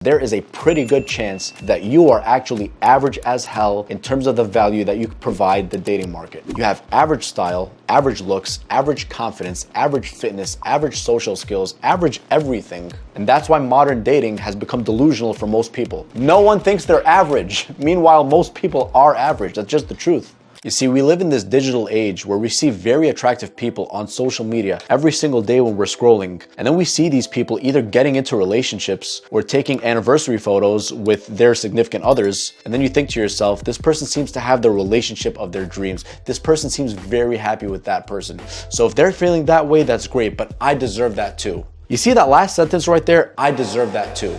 there is a pretty good chance that you are actually average as hell in terms of the value that you provide the dating market. You have average style, average looks, average confidence, average fitness, average social skills, average everything. And that's why modern dating has become delusional for most people. No one thinks they're average. Meanwhile, most people are average. That's just the truth. You see, we live in this digital age where we see very attractive people on social media every single day when we're scrolling. And then we see these people either getting into relationships or taking anniversary photos with their significant others. And then you think to yourself, this person seems to have the relationship of their dreams. This person seems very happy with that person. So if they're feeling that way, that's great, but I deserve that too. You see that last sentence right there? I deserve that too.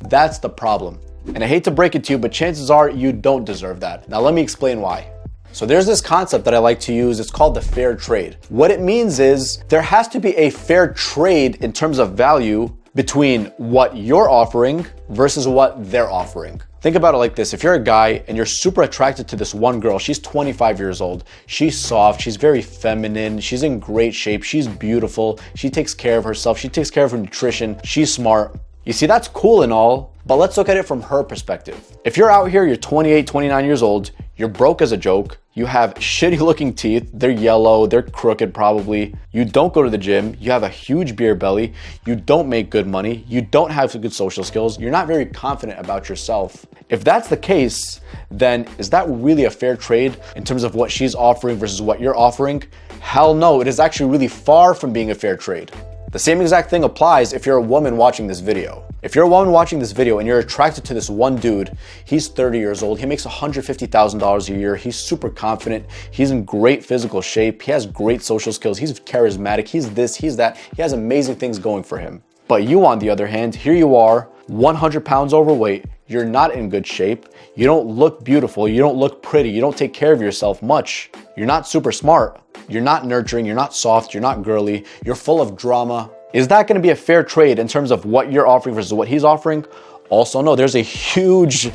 That's the problem. And I hate to break it to you, but chances are you don't deserve that. Now let me explain why. So there's this concept that I like to use. It's called the fair trade. What it means is there has to be a fair trade in terms of value between what you're offering versus what they're offering. Think about it like this. If you're a guy and you're super attracted to this one girl, she's 25 years old, she's soft, she's very feminine, she's in great shape, she's beautiful, she takes care of herself, she takes care of her nutrition, she's smart. You see, that's cool and all, but let's look at it from her perspective. If you're out here, you're 28, 29 years old, you're broke as a joke, you have shitty looking teeth, they're yellow, they're crooked probably, you don't go to the gym, you have a huge beer belly, you don't make good money, you don't have good social skills, you're not very confident about yourself. If that's the case, then is that really a fair trade in terms of what she's offering versus what you're offering? Hell no, it is actually really far from being a fair trade. The same exact thing applies if you're a woman watching this video. If you're a woman watching this video and you're attracted to this one dude, he's 30 years old, he makes $150,000 a year, he's super confident, he's in great physical shape, he has great social skills, he's charismatic, he's this, he's that, he has amazing things going for him. But you, on the other hand, here you are, 100 pounds overweight, you're not in good shape, you don't look beautiful, you don't look pretty, you don't take care of yourself much, you're not super smart, you're not nurturing, you're not soft, you're not girly, you're full of drama. Is that going to be a fair trade in terms of what you're offering versus what he's offering? Also, no, there's a huge,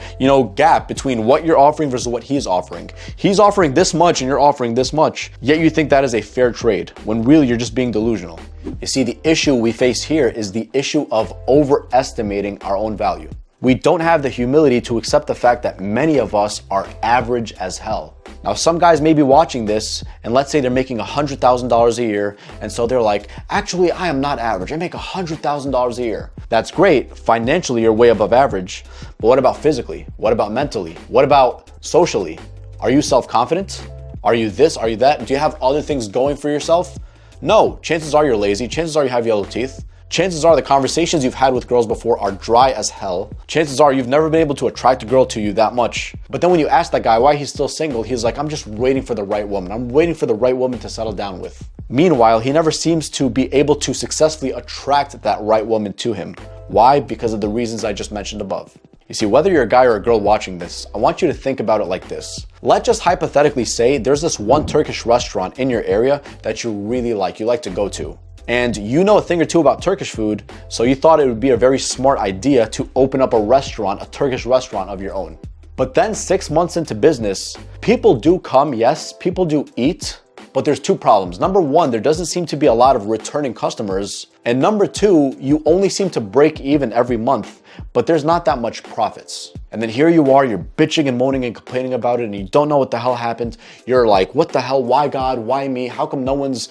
gap between what you're offering versus what he's offering. He's offering this much and you're offering this much, yet you think that is a fair trade, when really you're just being delusional. You see, the issue we face here is the issue of overestimating our own value. We don't have the humility to accept the fact that many of us are average as hell. Now, some guys may be watching this and let's say they're making $100,000 a year. And so they're like, actually, I am not average. I make $100,000 a year. That's great. Financially, you're way above average. But what about physically? What about mentally? What about socially? Are you self-confident? Are you this? Are you that? Do you have other things going for yourself? No. Chances are you're lazy. Chances are you have yellow teeth. Chances are the conversations you've had with girls before are dry as hell. Chances are you've never been able to attract a girl to you that much. But then when you ask that guy why he's still single, he's like, I'm just waiting for the right woman. I'm waiting for the right woman to settle down with. Meanwhile, he never seems to be able to successfully attract that right woman to him. Why? Because of the reasons I just mentioned above. You see, whether you're a guy or a girl watching this, I want you to think about it like this. Let's just hypothetically say there's this one Turkish restaurant in your area that you really like, you like to go to. And you know a thing or two about Turkish food, so you thought it would be a very smart idea to open up a restaurant, a Turkish restaurant of your own. But then 6 months into business, people do come, yes, people do eat, but there's two problems. Number one, there doesn't seem to be a lot of returning customers. And number two, you only seem to break even every month, but there's not that much profits. And then here you are, you're bitching and moaning and complaining about it and you don't know what the hell happened. You're like, what the hell? Why God? Why me? How come no one's,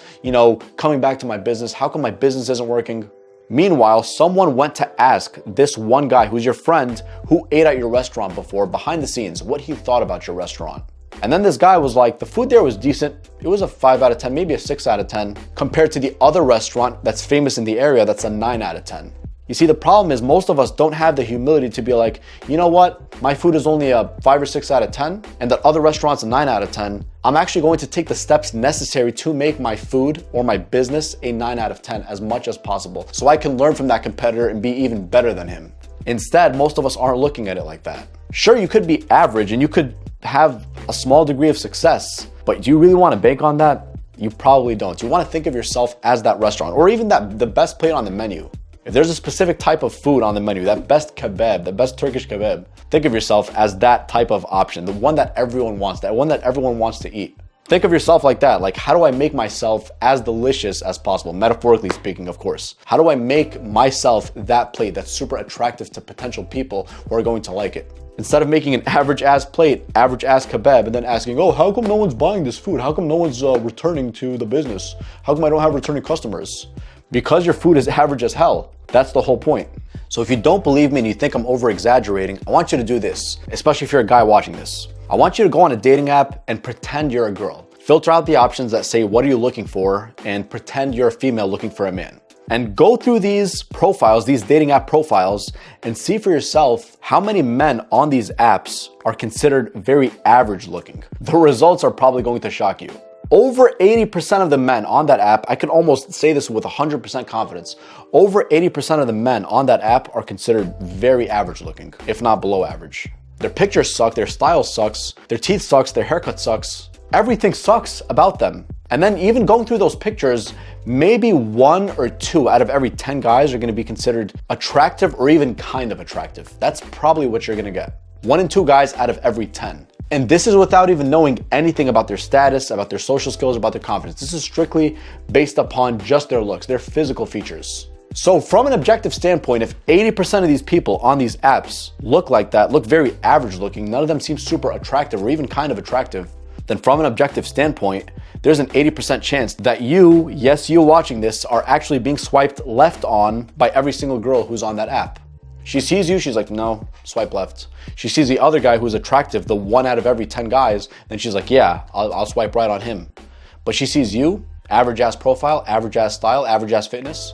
coming back to my business? How come my business isn't working? Meanwhile, someone went to ask this one guy who's your friend who ate at your restaurant before, behind the scenes, what he thought about your restaurant. And then this guy was like, the food there was decent. It was a 5 out of 10, maybe a 6 out of 10, compared to the other restaurant that's famous in the area that's a 9 out of 10. You see, the problem is most of us don't have the humility to be like, you know what? My food is only a 5 or 6 out of 10, and that other restaurant's a 9 out of 10. I'm actually going to take the steps necessary to make my food or my business a 9 out of 10 as much as possible, so I can learn from that competitor and be even better than him. Instead, most of us aren't looking at it like that. Sure, you could be average and you could have a small degree of success, but do you really want to bank on that? You probably don't. You want to think of yourself as that restaurant, or even the best plate on the menu. If there's a specific type of food on the menu, that best kebab, the best Turkish kebab, think of yourself as that type of option, the one that everyone wants to eat. Think of yourself like that. Like, how do I make myself as delicious as possible? Metaphorically speaking, of course. How do I make myself that plate that's super attractive to potential people who are going to like it? Instead of making an average ass plate, average ass kebab, and then asking, oh, how come no one's buying this food? How come no one's returning to the business? How come I don't have returning customers? Because your food is average as hell. That's the whole point. So if you don't believe me and you think I'm over exaggerating, I want you to do this, especially if you're a guy watching this. I want you to go on a dating app and pretend you're a girl. Filter out the options that say, what are you looking for? And pretend you're a female looking for a man. And go through these profiles, these dating app profiles, and see for yourself how many men on these apps are considered very average looking. The results are probably going to shock you. Over 80% of the men on that app, I can almost say this with 100% confidence, over 80% of the men on that app are considered very average looking, if not below average. Their pictures suck, their style sucks, their teeth sucks, their haircut sucks. Everything sucks about them. And then even going through those pictures, maybe 1 or 2 out of every 10 guys are gonna be considered attractive or even kind of attractive. That's probably what you're gonna get. 1 and 2 guys out of every 10. And this is without even knowing anything about their status, about their social skills, about their confidence. This is strictly based upon just their looks, their physical features. So from an objective standpoint, if 80% of these people on these apps look like that, look very average looking, none of them seem super attractive or even kind of attractive, then from an objective standpoint, there's an 80% chance that you, yes, you watching this, are actually being swiped left on by every single girl who's on that app. She sees you, she's like, no, swipe left. She sees the other guy who's attractive, the 1 out of every 10 guys, then she's like, yeah, I'll swipe right on him. But she sees you, average ass profile, average ass style, average ass fitness.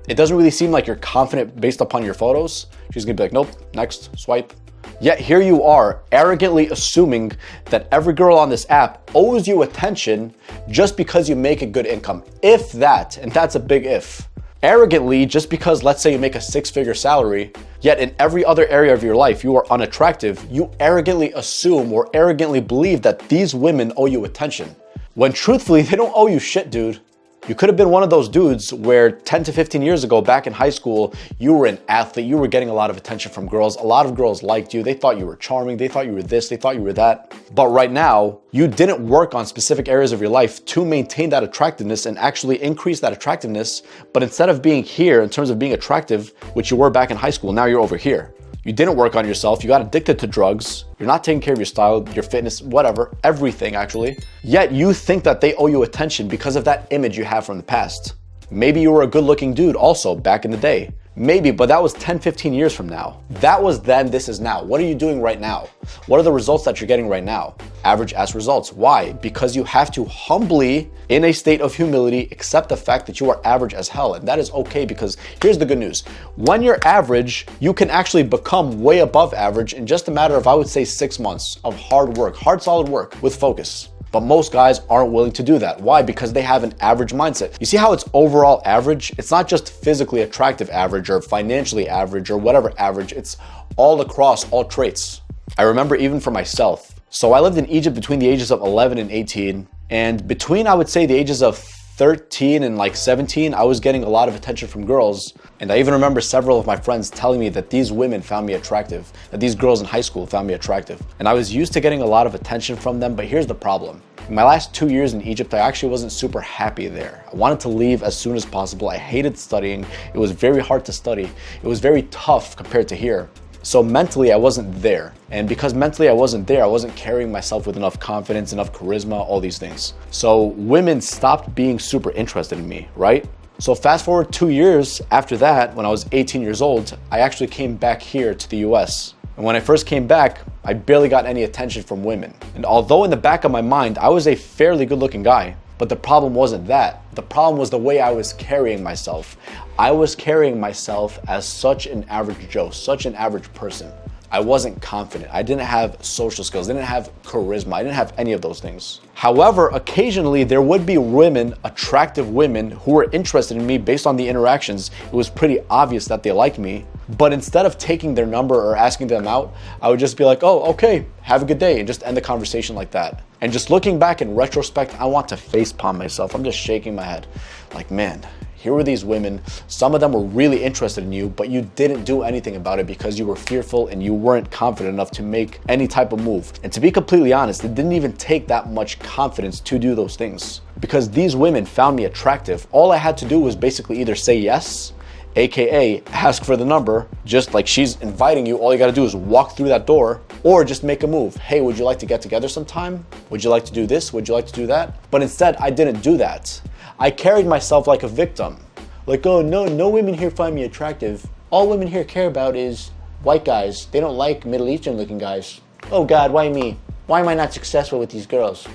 It doesn't really seem like you're confident based upon your photos. She's gonna be like, nope, next, swipe. Yet here you are, arrogantly assuming that every girl on this app owes you attention just because you make a good income. If that, and that's a big if. Arrogantly, just because let's say you make a 6-figure salary, yet in every other area of your life you are unattractive, you arrogantly assume or arrogantly believe that these women owe you attention. When truthfully, they don't owe you shit, dude. You could have been one of those dudes where 10 to 15 years ago, back in high school, you were an athlete, you were getting a lot of attention from girls. A lot of girls liked you. They thought you were charming. They thought you were this, they thought you were that. But right now, you didn't work on specific areas of your life to maintain that attractiveness and actually increase that attractiveness. But instead of being here in terms of being attractive, which you were back in high school, now you're over here. You didn't work on yourself, you got addicted to drugs, you're not taking care of your style, your fitness, whatever, everything actually. Yet you think that they owe you attention because of that image you have from the past. Maybe you were a good looking dude also back in the day. Maybe, but that was 10, 15 years from now. That was then, this is now. What are you doing right now? What are the results that you're getting right now? Average ass results. Why? Because you have to humbly, in a state of humility, accept the fact that you are average as hell. And that is okay, because here's the good news. When you're average, you can actually become way above average in just a matter of, I would say, 6 months of hard work, hard solid work with focus. But most guys aren't willing to do that. Why? Because they have an average mindset. You see how it's overall average? It's not just physically attractive average or financially average or whatever average. It's all across all traits. I remember even for myself. So I lived in Egypt between the ages of 11 and 18. And between, I would say, the ages of 13 and like 17, I was getting a lot of attention from girls. And I even remember several of my friends telling me that these women found me attractive, that these girls in high school found me attractive. And I was used to getting a lot of attention from them, but here's the problem. In my last 2 years in Egypt, I actually wasn't super happy there. I wanted to leave as soon as possible. I hated studying. It was very hard to study. It was very tough compared to here. So mentally, I wasn't there. And because mentally I wasn't there, I wasn't carrying myself with enough confidence, enough charisma, all these things. So women stopped being super interested in me, right? So fast forward 2 years after that, when I was 18 years old, I actually came back here to the US. And when I first came back, I barely got any attention from women. And although in the back of my mind, I was a fairly good looking guy, but the problem wasn't that. The problem was the way I was carrying myself. I was carrying myself as such an average Joe, such an average person. I wasn't confident. I didn't have social skills. I didn't have charisma. I didn't have any of those things. However, occasionally there would be women, attractive women, who were interested in me based on the interactions. It was pretty obvious that they liked me. But instead of taking their number or asking them out, I would just be like, oh, okay, have a good day, and just end the conversation like that. And just looking back in retrospect, I want to facepalm myself. I'm just shaking my head like, man, Here were these women, some of them were really interested in you, but you didn't do anything about it because you were fearful and you weren't confident enough to make any type of move. And to be completely honest, it didn't even take that much confidence to do those things. Because these women found me attractive, all I had to do was basically either say yes, AKA ask for the number, just like she's inviting you, all you gotta do is walk through that door, or just make a move. Hey, would you like to get together sometime? Would you like to do this? Would you like to do that? But instead, I didn't do that. I carried myself like a victim. Like, oh no women here find me attractive. All women here care about is white guys. They don't like Middle Eastern looking guys. Oh God, why me? Why am I not successful with these girls?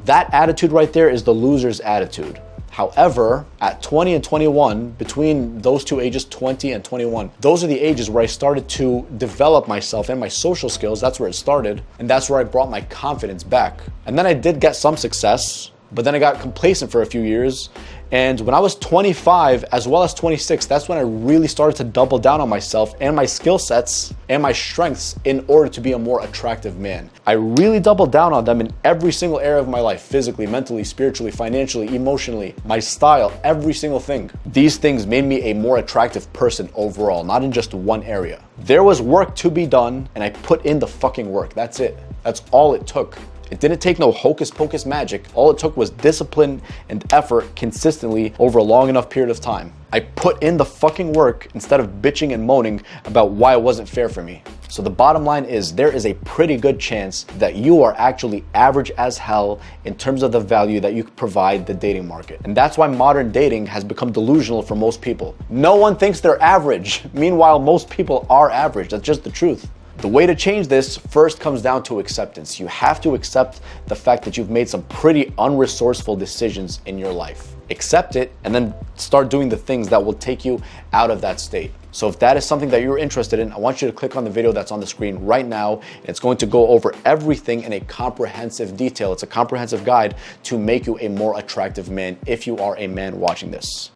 That attitude right there is the loser's attitude. However, at 20 and 21, between those two ages, 20 and 21, those are the ages where I started to develop myself and my social skills. That's where it started. And that's where I brought my confidence back. And then I did get some success, but then I got complacent for a few years. And when I was 25 as well as 26, that's when I really started to double down on myself and my skill sets and my strengths in order to be a more attractive man. I really doubled down on them in every single area of my life, physically, mentally, spiritually, financially, emotionally, my style, every single thing. These things made me a more attractive person overall, not in just one area. There was work to be done and I put in the fucking work. That's it. That's all it took. It didn't take no hocus pocus magic. All it took was discipline and effort consistently over a long enough period of time. I put in the fucking work instead of bitching and moaning about why it wasn't fair for me. So the bottom line is there is a pretty good chance that you are actually average as hell in terms of the value that you provide the dating market. And that's why modern dating has become delusional for most people. No one thinks they're average. Meanwhile, most people are average. That's just the truth. The way to change this first comes down to acceptance. You have to accept the fact that you've made some pretty unresourceful decisions in your life. Accept it and then start doing the things that will take you out of that state. So if that is something that you're interested in, I want you to click on the video that's on the screen right now. It's going to go over everything in a comprehensive detail. It's a comprehensive guide to make you a more attractive man if you are a man watching this.